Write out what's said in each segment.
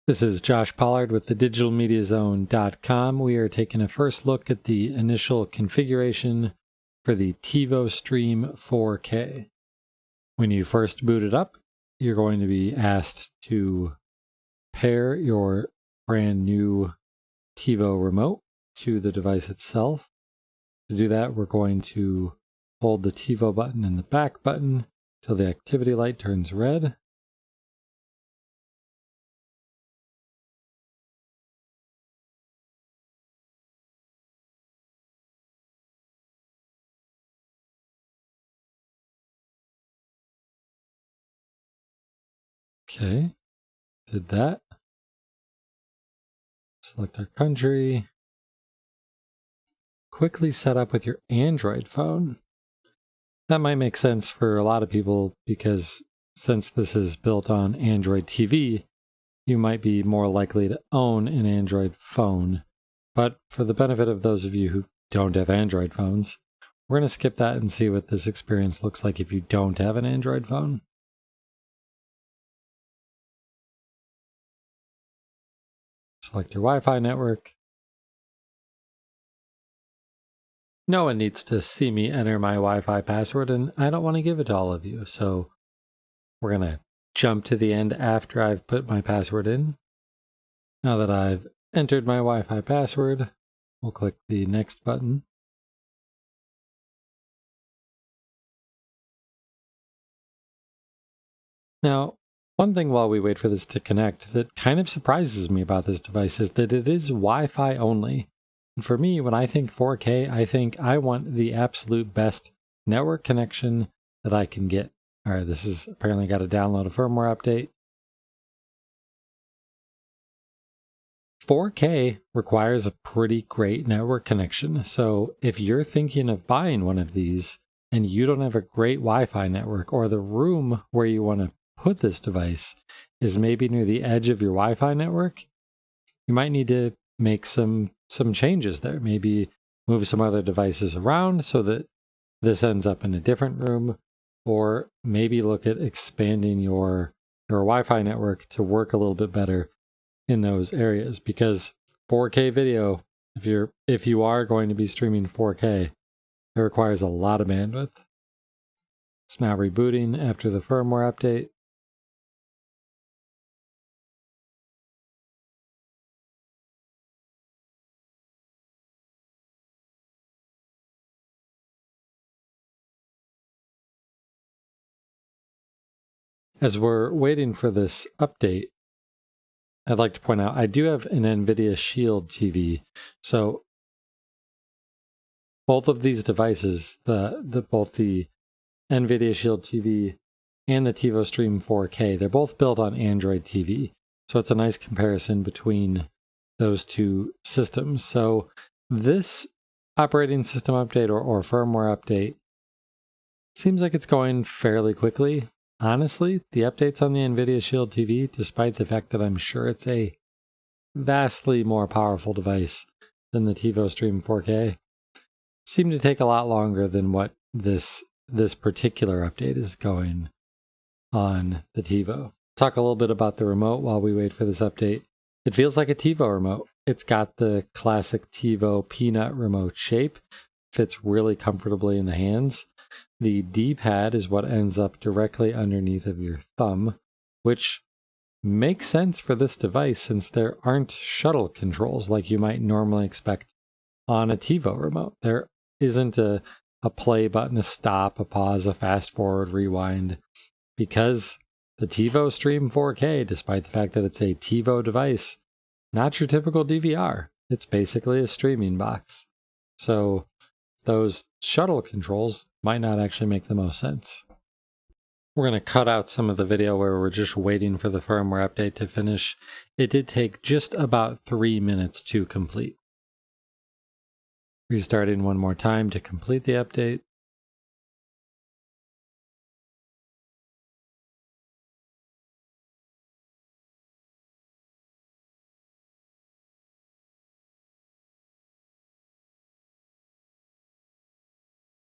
This is Josh Pollard with the digitalmediazone.com. We are taking a first look at the initial configuration for the Tivo Stream 4K. When you first boot it up, you're going to be asked to pair your brand new Tivo remote to the device itself. To do that, we're going to hold the Tivo button and the back button till the activity light turns red. Okay, did that. Select our country. Quickly set up with your Android phone. That might make sense for a lot of people because since this is built on Android TV, you might be more likely to own an Android phone. But for the benefit of those of you who don't have Android phones, we're going to skip that and see what this experience looks like if you don't have an Android phone. Select your Wi-Fi network. No one needs to see me enter my Wi-Fi password, and I don't want to give it to all of you, so we're going to jump to the end after I've put my password in. Now that I've entered my Wi-Fi password, we'll click the next button. Now, one thing while we wait for this to connect that kind of surprises me about this device is that it is Wi-Fi only. And for me, when I think 4K, I think I want the absolute best network connection that I can get. All right, this is apparently got to download a firmware update. 4K requires a pretty great network connection. So if you're thinking of buying one of these and you don't have a great Wi-Fi network, or the room where you want to put this device is maybe near the edge of your Wi-Fi network, you might need to make some changes there. Maybe move some other devices around so that this ends up in a different room, or maybe look at expanding your Wi-Fi network to work a little bit better in those areas, because 4K video, if you are going to be streaming 4K, it requires a lot of bandwidth. It's now rebooting after the firmware update. As we're waiting for this update, I'd like to point out I do have an NVIDIA Shield TV. So both of these devices, both the NVIDIA Shield TV and the Tivo Stream 4K, they're both built on Android TV. So it's a nice comparison between those two systems. So this operating system update or firmware update seems like it's going fairly quickly. Honestly, the updates on the NVIDIA Shield TV, despite the fact that I'm sure it's a vastly more powerful device than the Tivo Stream 4K, seem to take a lot longer than what this particular update is going on the Tivo. Talk a little bit about the remote while we wait for this update. It feels like a Tivo remote. It's got the classic Tivo peanut remote shape. Fits really comfortably in the hands. The D-pad is what ends up directly underneath of your thumb, which makes sense for this device since there aren't shuttle controls like you might normally expect on a Tivo remote. There isn't a play button, a stop, a pause, a fast forward, rewind, because the Tivo Stream 4K, despite the fact that it's a Tivo device, not your typical DVR. It's basically a streaming box. So those shuttle controls might not actually make the most sense. We're going to cut out some of the video where we're just waiting for the firmware update to finish. It did take just about 3 minutes to complete. Restarting one more time to complete the update.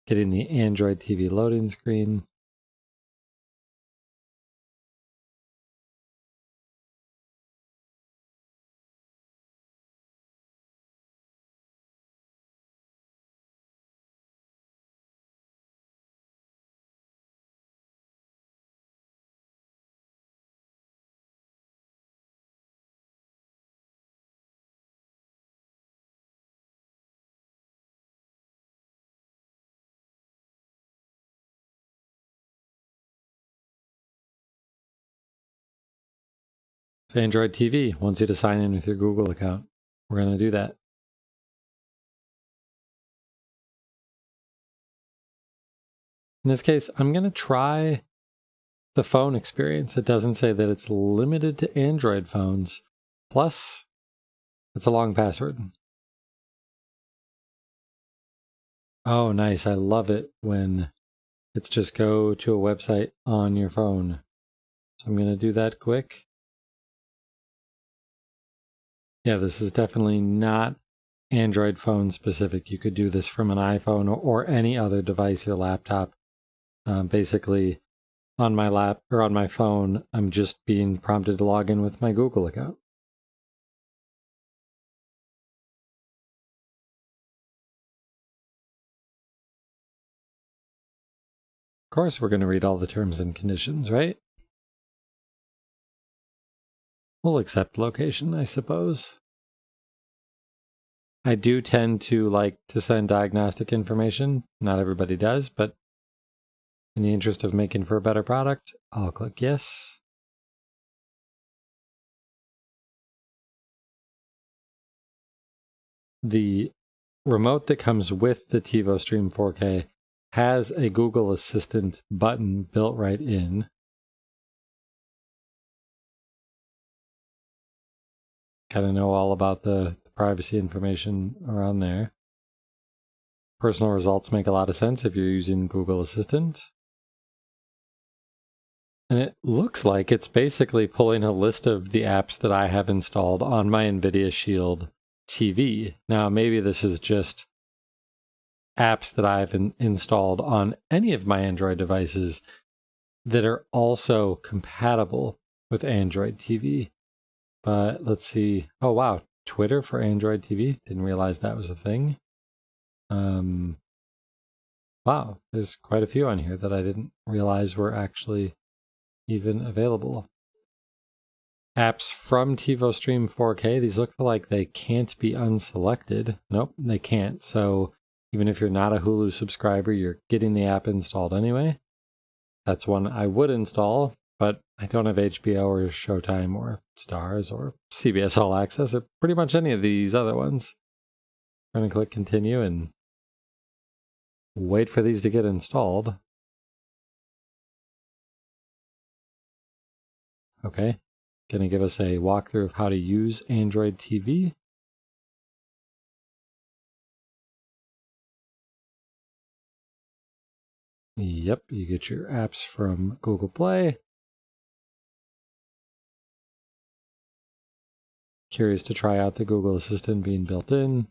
Getting the Android TV loading screen. It's Android TV wants you to sign in with your Google account. We're going to do that. In this case, I'm going to try the phone experience. It doesn't say that it's limited to Android phones. Plus, it's a long password. Oh, nice. I love it when it's just go to a website on your phone. So I'm going to do that quick. Yeah, this is definitely not Android phone specific. You could do this from an iPhone or any other device, your laptop. Basically, on my lap or on my phone, I'm just being prompted to log in with my Google account. Of course, we're going to read all the terms and conditions, right? We'll accept location, I suppose. I do tend to like to send diagnostic information. Not everybody does, but in the interest of making for a better product, I'll click yes. The remote that comes with the Tivo Stream 4K has a Google Assistant button built right in. Gotta know all about the privacy information around there. Personal results make a lot of sense if you're using Google Assistant. And it looks like it's basically pulling a list of the apps that I have installed on my NVIDIA Shield TV. Now, maybe this is just apps that I've installed on any of my Android devices that are also compatible with Android TV. But let's see. Oh, wow. Twitter for Android TV. Didn't realize that was a thing. Wow. There's quite a few on here that I didn't realize were actually even available. Apps from Tivo Stream 4K. These look like they can't be unselected. Nope, they can't. So even if you're not a Hulu subscriber, you're getting the app installed anyway. That's one I would install, but I don't have HBO or Showtime or Stars or CBS All Access or pretty much any of these other ones. I'm going to click continue and wait for these to get installed. Okay, going to give us a walkthrough of how to use Android TV. Yep, you get your apps from Google Play. Curious to try out the Google Assistant being built in.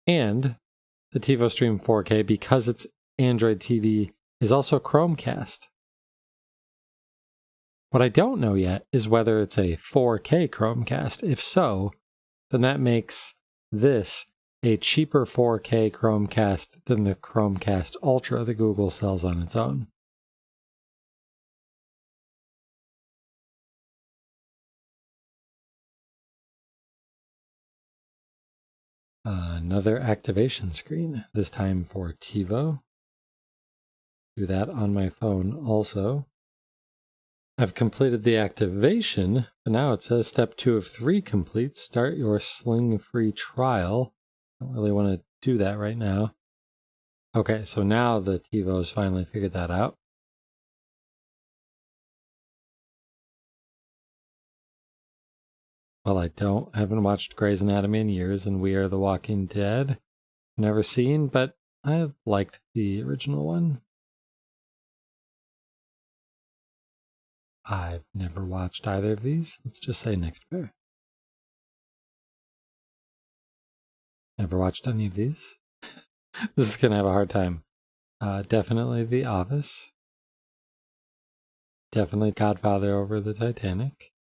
And the Tivo Stream 4K, because it's Android TV, is also Chromecast. What I don't know yet is whether it's a 4K Chromecast. If so, then that makes this a cheaper 4K Chromecast than the Chromecast Ultra that Google sells on its own. Another activation screen, this time for Tivo. Do that on my phone also. I've completed the activation, but now it says step 2 of 3 complete. Start your Sling free trial. I don't really want to do that right now. Okay, so now the Tivo's finally figured that out. Well, I haven't watched Grey's Anatomy in years, and We Are the Walking Dead. Never seen, but I liked the original one. I've never watched either of these. Let's just say next pair. Never watched any of these. This is going to have a hard time. Definitely The Office. Definitely Godfather over the Titanic.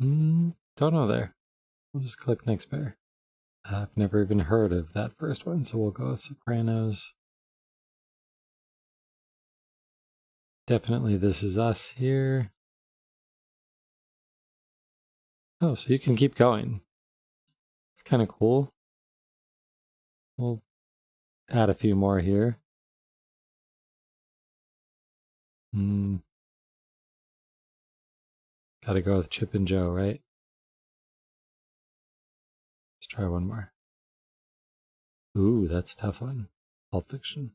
Don't know there. We'll just click next pair. I've never even heard of that first one, so we'll go with Sopranos. Definitely This Is Us here. Oh, so you can keep going. It's kind of cool. We'll add a few more here. Gotta go with Chip and Joe, right? Let's try one more. Ooh, that's a tough one. Pulp Fiction.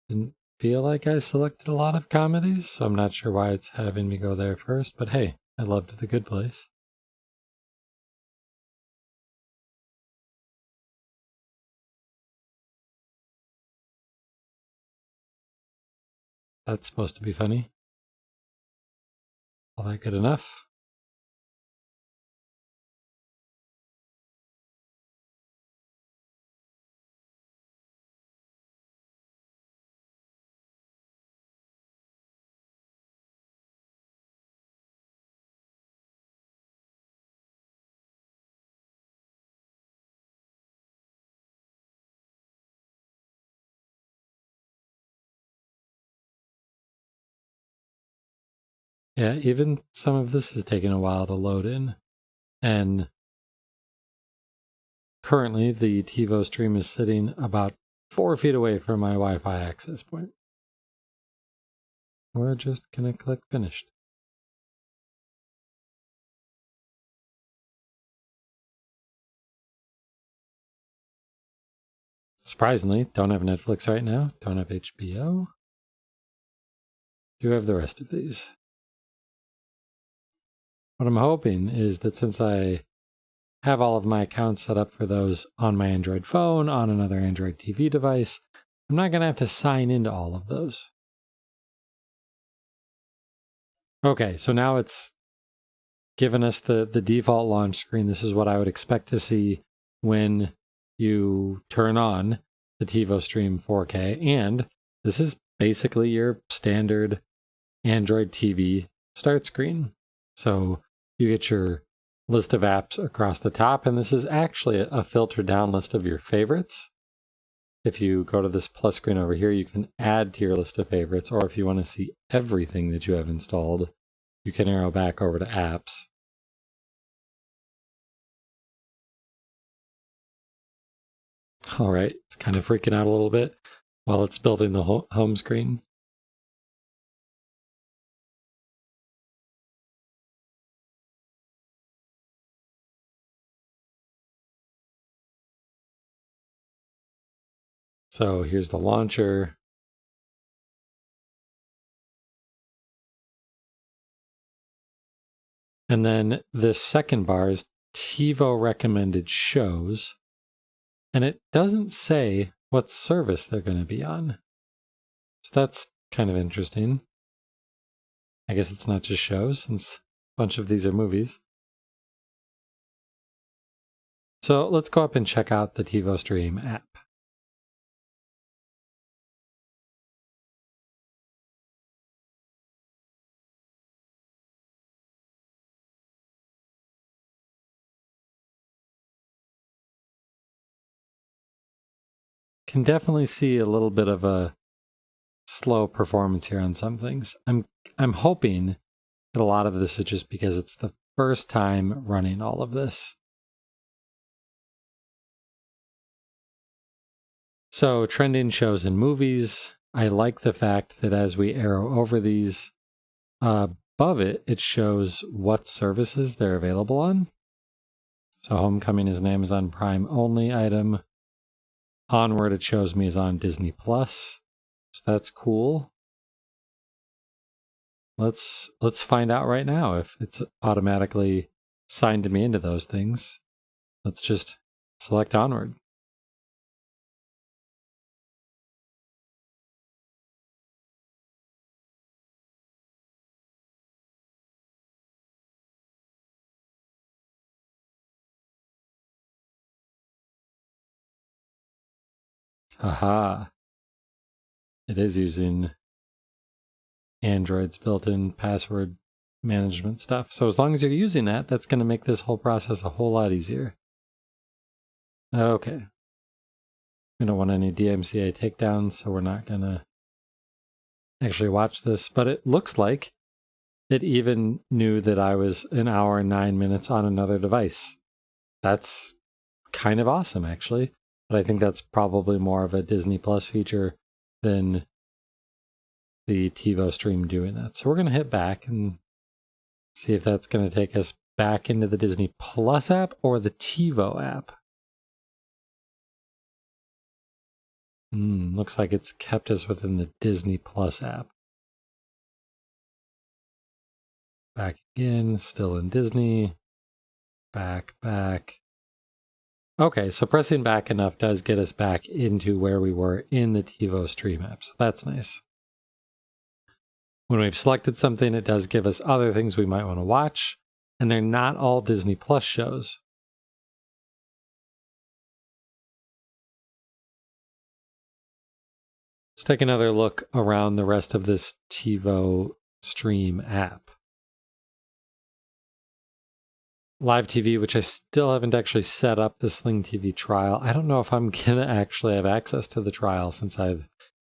Didn't feel like I selected a lot of comedies, so I'm not sure why it's having me go there first, but hey, I loved The Good Place. That's supposed to be funny. All that good enough? Yeah, even some of this is taking a while to load in. And currently, the Tivo stream is sitting about 4 feet away from my Wi-Fi access point. We're just gonna click finished. Surprisingly, don't have Netflix right now, don't have HBO. Do have the rest of these. What I'm hoping is that since I have all of my accounts set up for those on my Android phone, on another Android TV device, I'm not going to have to sign into all of those. Okay, so now it's given us the default launch screen. This is what I would expect to see when you turn on the Tivo Stream 4K. And this is basically your standard Android TV start screen. So you get your list of apps across the top, and this is actually a filtered down list of your favorites. If you go to this plus screen over here, you can add to your list of favorites, or if you want to see everything that you have installed, you can arrow back over to apps. All right, it's kind of freaking out a little bit while it's building the home screen. So here's the launcher. And then this second bar is TiVo recommended shows. And it doesn't say what service they're going to be on. So that's kind of interesting. I guess it's not just shows, since a bunch of these are movies. So let's go up and check out the Tivo Stream app. Can definitely see a little bit of a slow performance here on some things. I'm hoping that a lot of this is just because it's the first time running all of this. So trending shows and movies. I like the fact that as we arrow over these, above it, it shows what services they're available on. So Homecoming is an Amazon Prime only item. Onward, it shows me, is on Disney Plus. So that's cool. Let's find out right now if it's automatically signed me into those things. Let's just select Onward. Aha. It is using Android's built-in password management stuff. So as long as you're using that, that's going to make this whole process a whole lot easier. Okay. We don't want any DMCA takedowns, so we're not going to actually watch this. But it looks like it even knew that I was an hour and 9 minutes on another device. That's kind of awesome, actually. But I think that's probably more of a Disney Plus feature than the Tivo stream doing that. So we're going to hit back and see if that's going to take us back into the Disney Plus app or the Tivo app. Looks like it's kept us within the Disney Plus app. Back again, still in Disney. Back. Okay, so pressing back enough does get us back into where we were in the Tivo Story Map, so that's nice. When we've selected something, it does give us other things we might want to watch, and they're not all Disney Plus shows. Let's take another look around the rest of this Tivo Stream app. Live TV, which I still haven't actually set up the Sling TV trial. I don't know if I'm going to actually have access to the trial since I've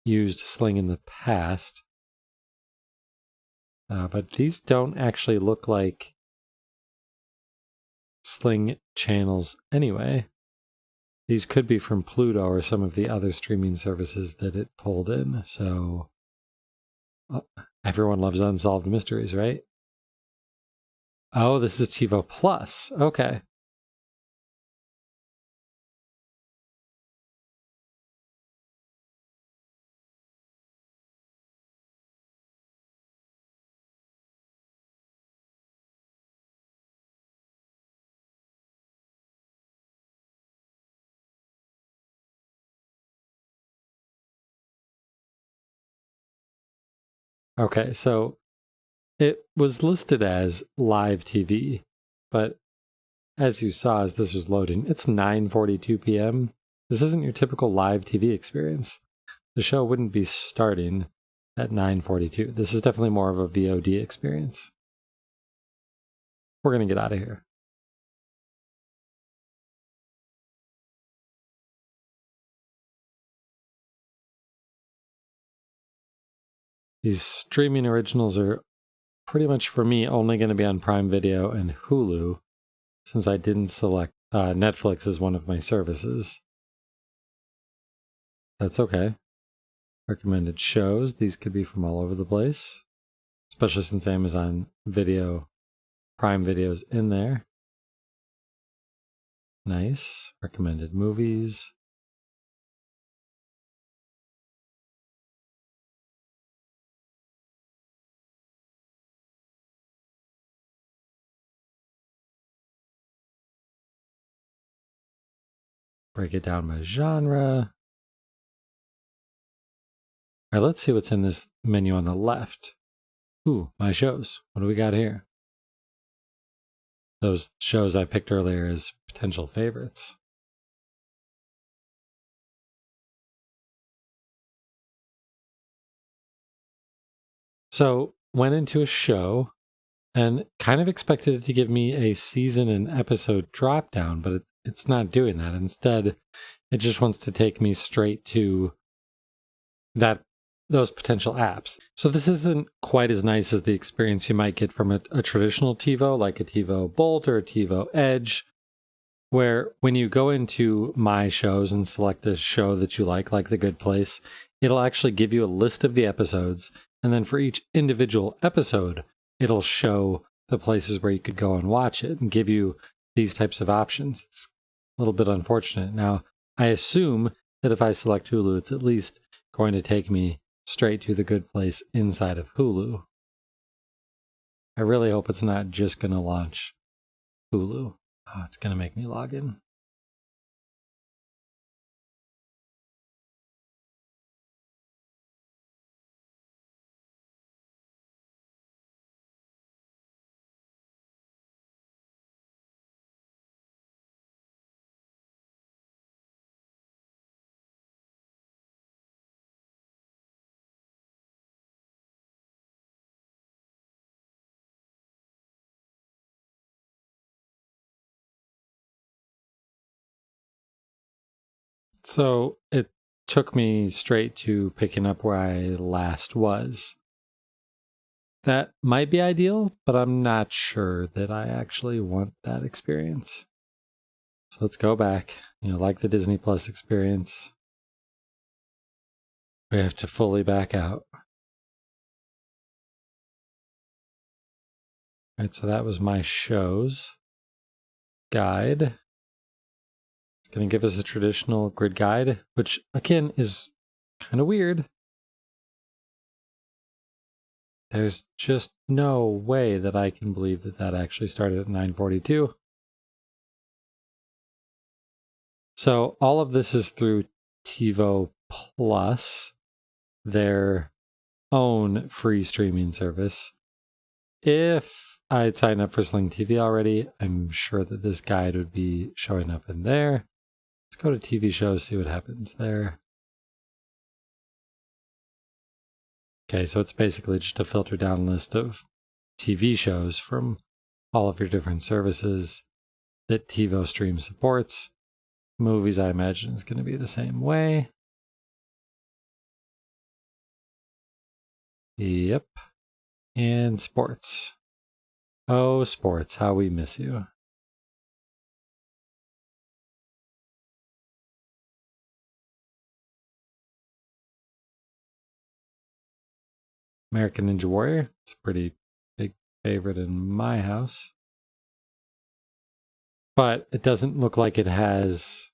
used Sling in the past. But these don't actually look like Sling channels anyway. These could be from Pluto or some of the other streaming services that it pulled in. So everyone loves Unsolved Mysteries, right? Oh, this is TiVo Plus. Okay. Okay, so it was listed as live TV, but as you saw as this was loading, it's 9:42 p.m. This isn't your typical live TV experience. The show wouldn't be starting at 9:42. This is definitely more of a VOD experience. We're going to get out of here. These streaming originals are pretty much for me only going to be on Prime Video and Hulu, since I didn't select Netflix as one of my services. That's okay. Recommended shows. These could be from all over the place, especially since Amazon Video, Prime Video's in there. Nice. Recommended movies. Break it down by genre. All right, let's see what's in this menu on the left. Ooh, my shows. What do we got here? Those shows I picked earlier as potential favorites. So, went into a show and kind of expected it to give me a season and episode drop down, but it's not doing that. Instead, it just wants to take me straight to those potential apps. So this isn't quite as nice as the experience you might get from a traditional TiVo, like a TiVo Bolt or a TiVo Edge, where when you go into My Shows and select a show that you like The Good Place, it'll actually give you a list of the episodes, and then for each individual episode, it'll show the places where you could go and watch it and give you these types of options. It's a little bit unfortunate. Now, I assume that if I select Hulu, it's at least going to take me straight to The Good Place inside of Hulu. I really hope it's not just going to launch Hulu. Oh, it's going to make me log in. So it took me straight to picking up where I last was. That might be ideal, but I'm not sure that I actually want that experience. So let's go back. Like the Disney Plus experience, we have to fully back out. All right, so that was my shows guide. It's going to give us a traditional grid guide, which again is kind of weird. There's just no way that I can believe that that actually started at 942. So all of this is through Tivo Plus, their own free streaming service. If I'd signed up for Sling TV already, I'm sure that this guide would be showing up in there. Let's go to TV shows, see what happens there. Okay, so it's basically just a filter down list of TV shows from all of your different services that Tivo Stream supports. Movies, I imagine, is going to be the same way. Yep. And sports. Oh, sports, how we miss you. American Ninja Warrior. It's a pretty big favorite in my house. But it doesn't look like it has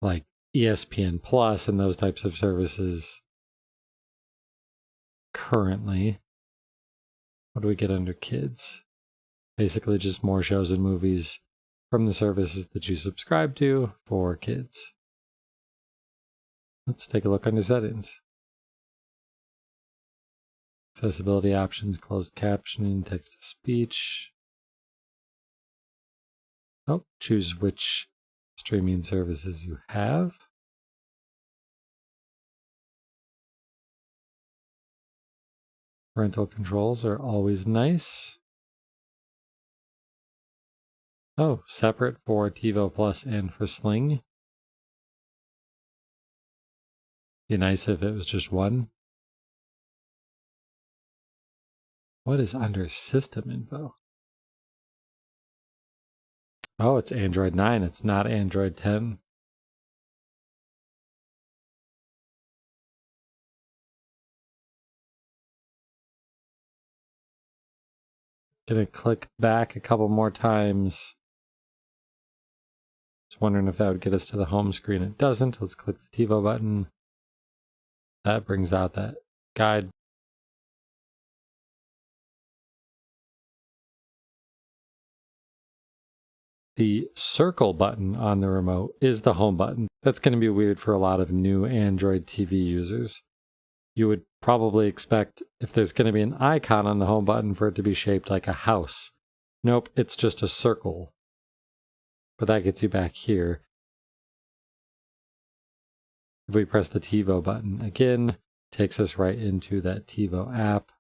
like ESPN Plus and those types of services currently. What do we get under kids? Basically just more shows and movies from the services that you subscribe to for kids. Let's take a look under settings. Accessibility options, closed captioning, text to speech. Oh, choose which streaming services you have. Parental controls are always nice. Oh, separate for Tivo Plus and for Sling. Be nice if it was just one. What is under system info? Oh, it's Android 9. It's not Android 10. Gonna click back a couple more times. Just wondering if that would get us to the home screen. It doesn't. Let's click the TiVo button. That brings out that guide. The circle button on the remote is the home button. That's going to be weird for a lot of new Android TV users. You would probably expect if there's going to be an icon on the home button for it to be shaped like a house. Nope, it's just a circle. But that gets you back here. If we press the TiVo button again, takes us right into that TiVo app.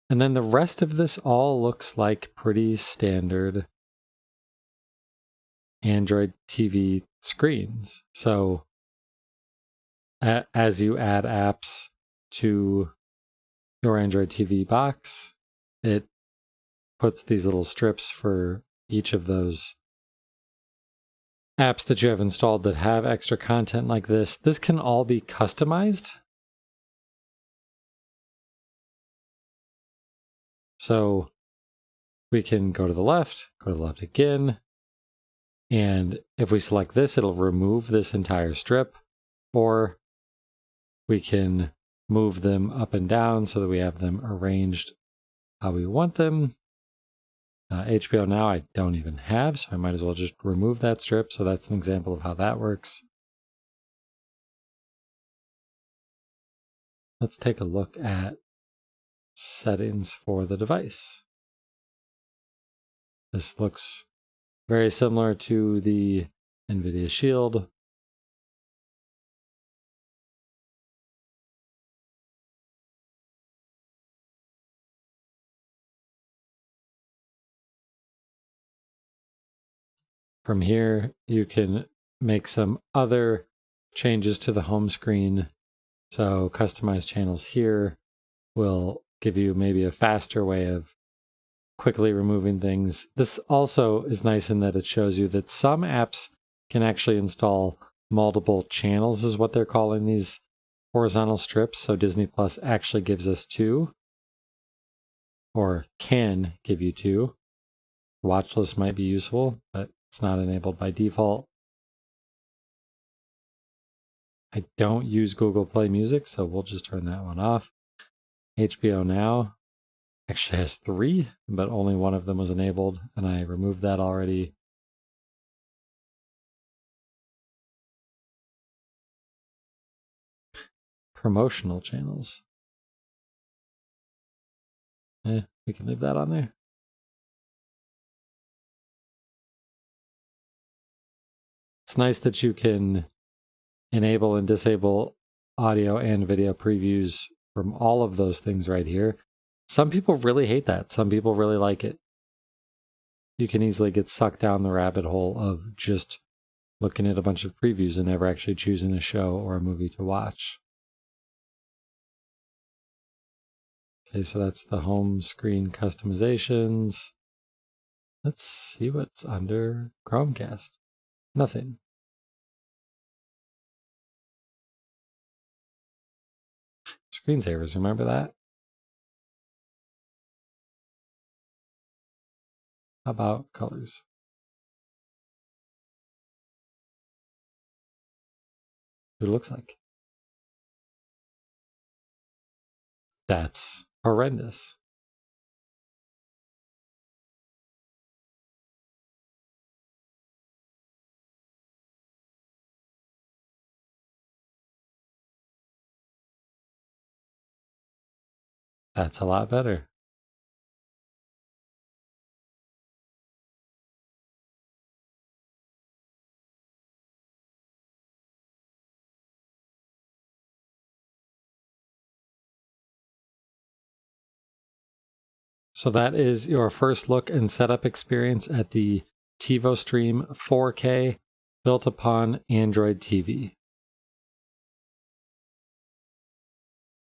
And then the rest of this all looks like pretty standard Android TV screens. So as you add apps to your Android TV box, it puts these little strips for each of those apps that you have installed that have extra content like this. This can all be customized. So we can go to the left again. And if we select this, it'll remove this entire strip. Or we can move them up and down so that we have them arranged how we want them. HBO Now I don't even have, so I might as well just remove that strip. So that's an example of how that works. Let's take a look at settings for the device. This looks very similar to the NVIDIA Shield. From here, you can make some other changes to the home screen. So customize channels here will give you maybe a faster way of quickly removing things. This also is nice in that it shows you that some apps can actually install multiple channels, is what they're calling these horizontal strips. So Disney Plus actually gives us 2, or can give you 2. Watch list might be useful, but it's not enabled by default. I don't use Google Play Music, so we'll just turn that one off. HBO Now actually has 3, but only one of them was enabled, and I removed that already. Promotional channels. We can leave that on there. It's nice that you can enable and disable audio and video previews from all of those things right here. Some people really hate that. Some people really like it. You can easily get sucked down the rabbit hole of just looking at a bunch of previews and never actually choosing a show or a movie to watch. Okay, so that's the home screen customizations. Let's see what's under Chromecast. Nothing. Screensavers, remember that? How about colors? What it looks like. That's horrendous. That's a lot better. So that is your first look and setup experience at the Tivo Stream 4K built upon Android TV.